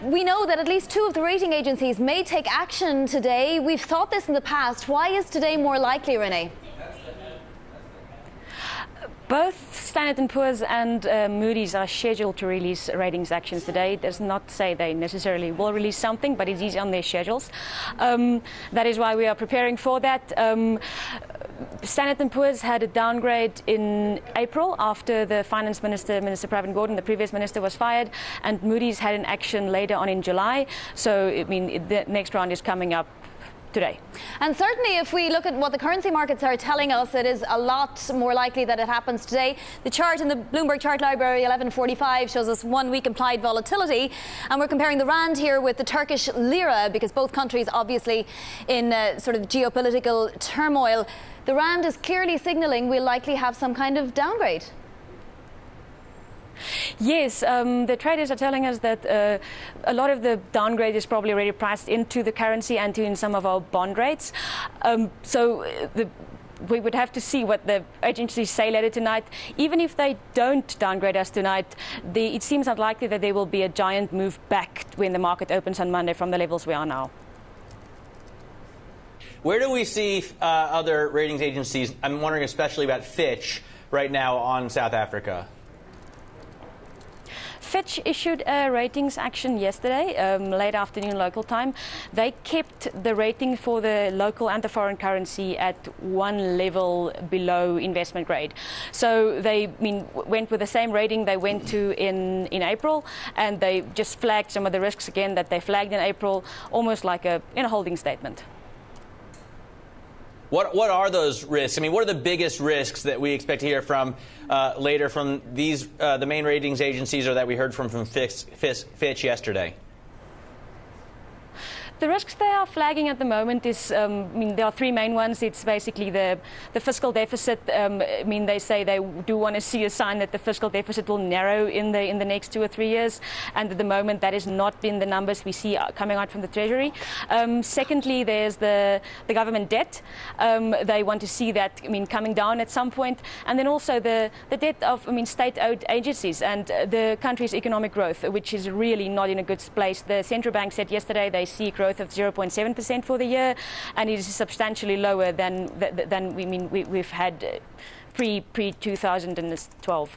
We know that at least two of the rating agencies may take action today. We've thought this in the past. Why is today more likely, Rene? Both Standard & Poor's and Moody's are scheduled to release ratings actions today. It does not say they necessarily will release something, but it is on their schedules. That is why we are preparing for that. Standard & Poor's had a downgrade in April after the finance minister, Minister Pravin Gordhan, the previous minister, was fired, and Moody's had an action later on in July. So, I mean, the next round is coming up today. And certainly if we look at what the currency markets are telling us, it is a lot more likely that it happens today. The chart in the Bloomberg chart library 1145 shows us 1 week implied volatility, and we're comparing the rand here with the Turkish lira because both countries obviously in sort of geopolitical turmoil. The rand is clearly signalling we'll likely have some kind of downgrade. Yes, the traders are telling us that a lot of the downgrade is probably already priced into the currency and in some of our bond rates. We would have to see what the agencies say later tonight. Even if they don't downgrade us tonight, it seems unlikely that there will be a giant move back when the market opens on Monday from the levels we are now. Where do we see other ratings agencies? I'm wondering especially about Fitch right now on South Africa. Fitch issued a ratings action yesterday, late afternoon local time. They kept the rating for the local and the foreign currency at one level below investment grade. So they went with the same rating they went to in April, and they just flagged some of the risks again that they flagged in April, almost like in a holding statement. What are those risks? I mean, what are the biggest risks that we expect to hear from later from these the main ratings agencies, or that we heard from Fitch yesterday? The risks they are flagging at the moment is, there are three main ones. It's basically the fiscal deficit. They say they do want to see a sign that the fiscal deficit will narrow in the next 2 or 3 years, and at the moment that has not been the numbers we see coming out from the Treasury. Secondly, there's the government debt. They want to see that coming down at some point, and then also the debt of state-owned agencies and the country's economic growth, which is really not in a good place. The central bank said yesterday they see growth of 0.7% for the year, and it is substantially lower than we've had pre-2012.